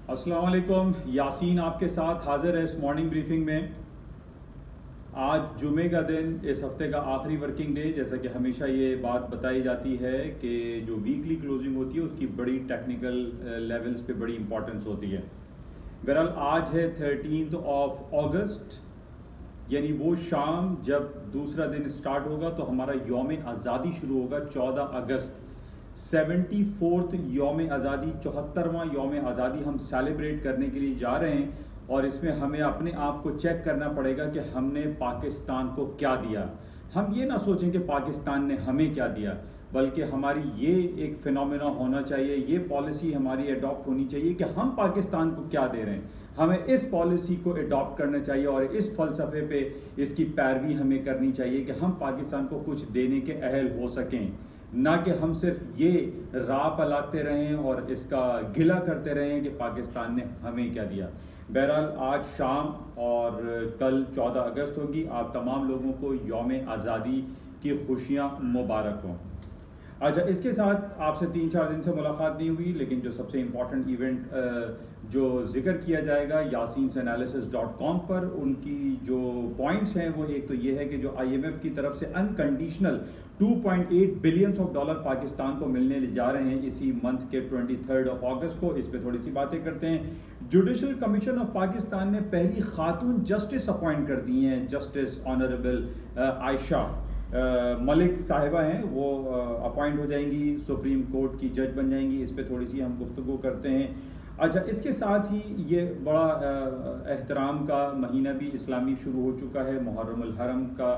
अस्सलाम वालेकुम। यासीन आपके साथ हाजिर है इस मॉर्निंग ब्रीफिंग में। आज जुमे का दिन, इस हफ्ते का आखिरी वर्किंग डे। जैसा कि हमेशा ये बात बताई जाती है कि जो वीकली क्लोजिंग होती है उसकी बड़ी टेक्निकल लेवल्स पे बड़ी इंपॉर्टेंस होती है। बहरहाल आज है 13 अगस्त, यानी वो शाम जब दूसरा दिन स्टार्ट होगा तो हमारा यौम आज़ादी शुरू होगा 14 अगस्त। 74th यौम आज़ादी, 74वां यौम आज़ादी हम सेलिब्रेट करने के लिए जा रहे हैं। और इसमें हमें अपने आप को चेक करना पड़ेगा कि हमने पाकिस्तान को क्या दिया। हम ये ना सोचें कि पाकिस्तान ने हमें क्या दिया, बल्कि हमारी ये एक फिनोमेना होना चाहिए, ये पॉलिसी हमारी अडॉप्ट होनी चाहिए कि हम पाकिस्तान को क्या दे रहे हैं। हमें इस पॉलिसी को अडॉप्ट करना चाहिए और इस फ़लसफ़े पे इसकी पैरवी हमें करनी चाहिए कि हम पाकिस्तान को कुछ देने के अहल हो सकें, ना कि हम सिर्फ ये राह पलाते रहें और इसका गिला करते रहें कि पाकिस्तान ने हमें क्या दिया। बहरहाल आज शाम और कल 14 अगस्त होगी। आप तमाम लोगों को यौम आज़ादी की खुशियाँ मुबारक हों। अच्छा, इसके साथ आपसे 3-4 दिन से मुलाकात नहीं हुई, लेकिन जो सबसे इम्पॉर्टेंट इवेंट जो जिक्र किया जाएगा yasinanalysis.com पर, उनकी जो पॉइंट्स हैं वो एक तो ये है कि जो IMF की तरफ से अनकंडीशनल $2.8 बिलियन पाकिस्तान को मिलने जा रहे हैं इसी मंथ के 23 अगस्त को। इस पर थोड़ी सी बातें करते हैं। जुडिशल कमीशन ऑफ पाकिस्तान ने पहली खातून जस्टिस अपॉइंट कर दी हैं, जस्टिस ऑनरेबल आयशा मलिक साहिबा हैं, वो अपॉइंट हो जाएंगी, सुप्रीम कोर्ट की जज बन जाएंगी। इस पर थोड़ी सी हम गुफ्तगू करते हैं। अच्छा, इसके साथ ही ये बड़ा एहतराम का महीना भी इस्लामी शुरू हो चुका है, मुहर्रम अल हरम का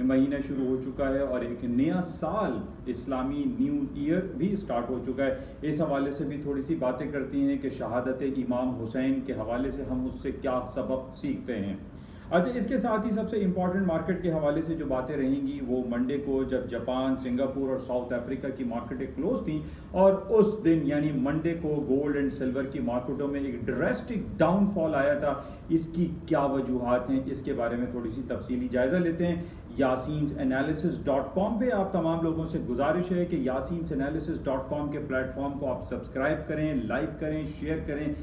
महीना शुरू हो चुका है और एक नया साल इस्लामी न्यू ईयर भी स्टार्ट हो चुका है। इस हवाले से भी थोड़ी सी बातें करती हैं कि शहादत इमाम हुसैन के हवाले से हम उससे क्या सबक सीखते हैं। अच्छा, इसके साथ ही सबसे इम्पॉर्टेंट मार्केट के हवाले से जो बातें रहेंगी वो मंडे को, जब जापान, सिंगापुर और साउथ अफ्रीका की मार्केटें क्लोज थी, और उस दिन यानी मंडे को गोल्ड एंड सिल्वर की मार्केटों में एक ड्रेस्टिक डाउनफॉल आया था। इसकी क्या वजूहात हैं, इसके बारे में थोड़ी सी तफसीली जायज़ा लेते हैं। yasinanalysis.com पे आप तमाम लोगों से गुजारिश है कि yasinanalysis.com के प्लेटफॉर्म को आप सब्सक्राइब करें, लाइक करें, शेयर करें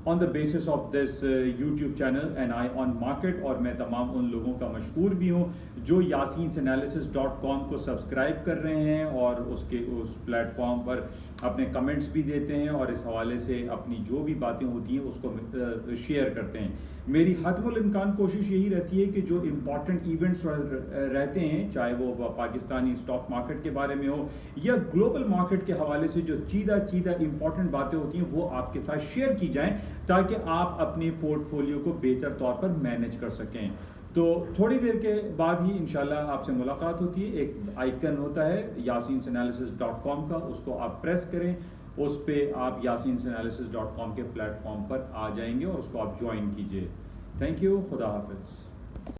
on the basis of this YouTube channel and I on market. और मैं तमाम उन लोगों का मशहूर भी हूँ जो yasinanalysis.com को सब्सक्राइब कर रहे हैं और उस प्लेटफॉर्म पर अपने कमेंट्स भी देते हैं और इस हवाले से अपनी जो भी बातें होती हैं उसको शेयर करते हैं। मेरी हतमुल इम्कान कोशिश यही रहती है कि जो इम्पॉर्टेंट इवेंट्स रहते हैं, चाहे वो पाकिस्तानी स्टॉक मार्केट के बारे में हो या ग्लोबल मार्केट के हवाले से जो चीदा इम्पॉर्टेंट बातें होती हैं वो आपके साथ शेयर की जाएं, ताकि आप अपने पोर्टफोलियो को बेहतर तौर पर मैनेज कर सकें। तो थोड़ी देर के बाद ही इंशाल्लाह आपसे मुलाकात होती है। एक आइकन होता है yasinanalysis.com का, उसको आप प्रेस करें, उस पर आप yasinanalysis.com के प्लेटफॉर्म पर आ जाएंगे और उसको आप ज्वाइन कीजिए। थैंक यू, खुदा हाफिज़।